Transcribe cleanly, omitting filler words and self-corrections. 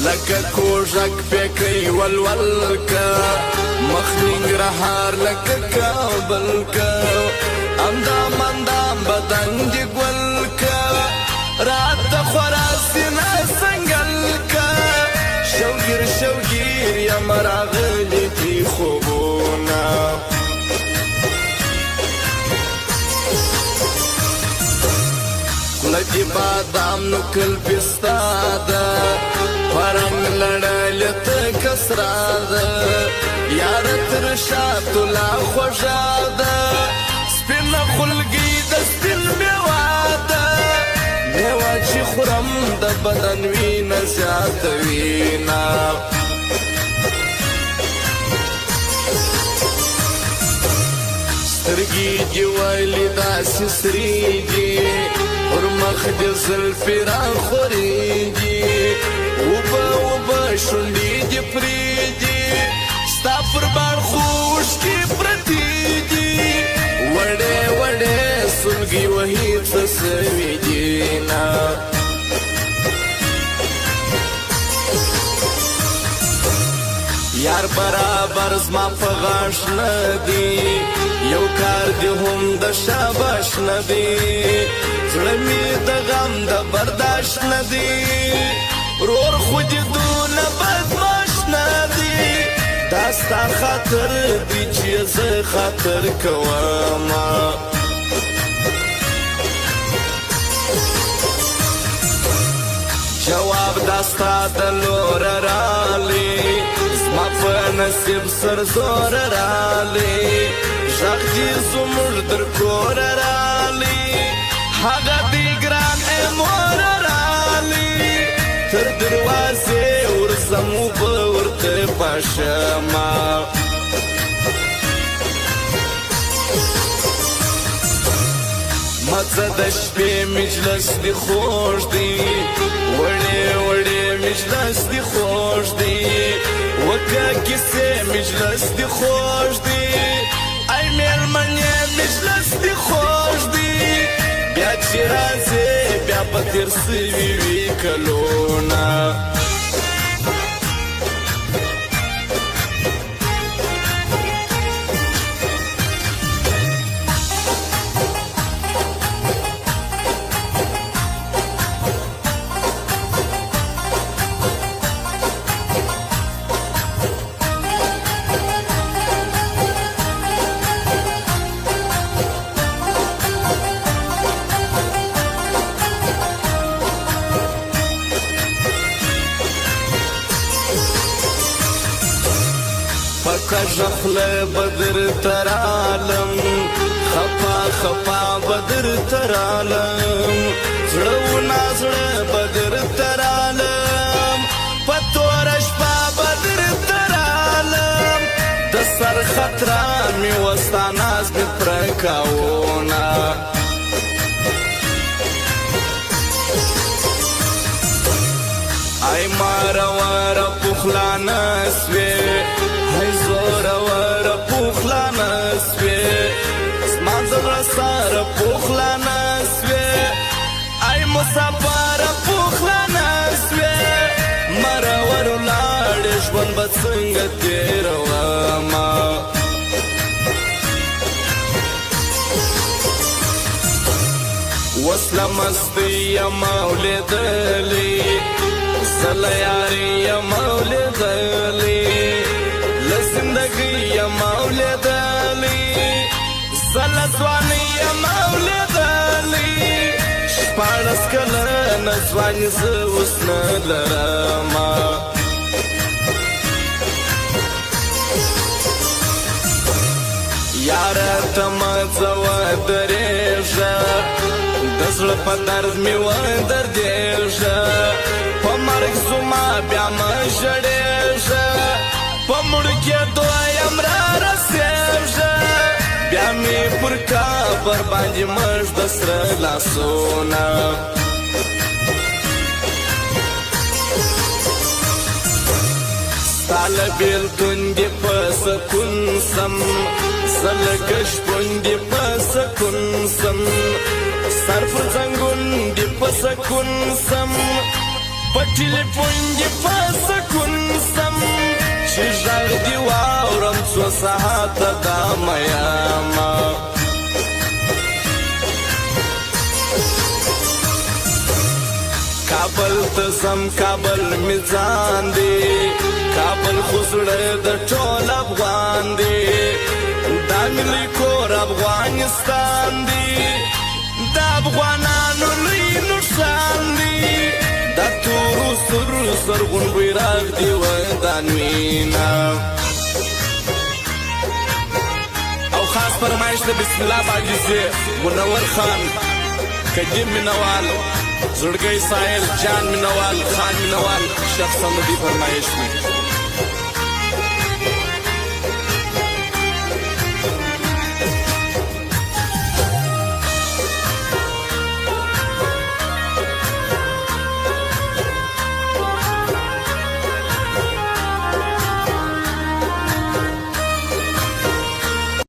لکه کوژک پکې ولول کا مخ ننګرهار لکه کابل کا اندام اندام بدن دې ګل کا راته خورا سینه سنګل کا شوګیر شوګیر یم راغلي دي خوبونه لکه بادام نو کل پستا ده پرنګ لړل ته کسرا ده یار تر شاتو لا خوږه ده سپین خلګي د سپین میوه ده میوه چې خورم د بدن وینه زیاتوینه سترګې دې ویلې داسې سرې دي پر مخ دې زلفې راخورېږي اوبه اوبه شونډې دې پرېږدي ستا پر باړخو اوښکې پرتې دي وړې وړې سلګي وهي څه سوي دينه یار برابر زما په غاښ نه دی یو کار دې هم د شاباش نه دی زړه مې د غم د برداشت نه دی رور خو دې دونه بدماش نه دی دا ستا خاطر دی چې زه خاطر کومه جواب دا ستا د لوره رالی زما په نصیب سر زور رالی غږ دې زموږ در کوره رالی هغه دې ګران ای مور رالی تر دروازې ورځم اوبه ورته پاشمه مزه د شپې مجلس دې خوږ دی وړې وړې مجلس دې خوږ دی وکه کیسې مجلس دې خوږ دی ای میلمنې مجلس دې خوږ دی بیا چې راځې بیا به تېر سوي وي کلونه کژخله بدر ترالم خپا خپا بدر ترالم زړه و نازړه بدر ترالم پتور شپه بدر ترالم د سر خطره می وستا ناز می پرکاونا ای مارا وارا پخلانا سوی ای زورا وارا پخلانا سوی زما زړه سره پخلانا سوی ای مسافر پخلانا سوی مرا ور لاړ ژوند به څنګه تېرومه وسله مستی یم اولیدلې زله یاري یم اولیدلې له زندګۍ یم اولیدلې زله ځواني یم اولیدلې شپاړس کلنه ځواني زه اوس نه لرمه یاره ته مه ځوه درېږه د زړه په درد مې ودردېږه په مرګ زما بیا مه ژړېږه په مړ کېدو یم رارسېږه بیا مې پر کابر باندې مړ د سره لاسونه ستا له بېلتون دې په سکون سم زه لکه شپون دې په سکون سم سر پر زنګون دې په سکون سم په ټلیفون دې په سکون سم چې غږ دې واورم څو ساعته دا میامه کابل ته ځم کابل مې ځان دی کابل خو زړه د ټول افغان دی دا ملي کور افغانستان دی د افغانانو لوی نښان دی دا تورو سرو زرغون بیرغ دی ودان وینا او خاص فرمایش د بسم الله باجزه منور خان قدیم منوال زړګی سایل جان منوال خان منوال شخصا د دې فرمایش دی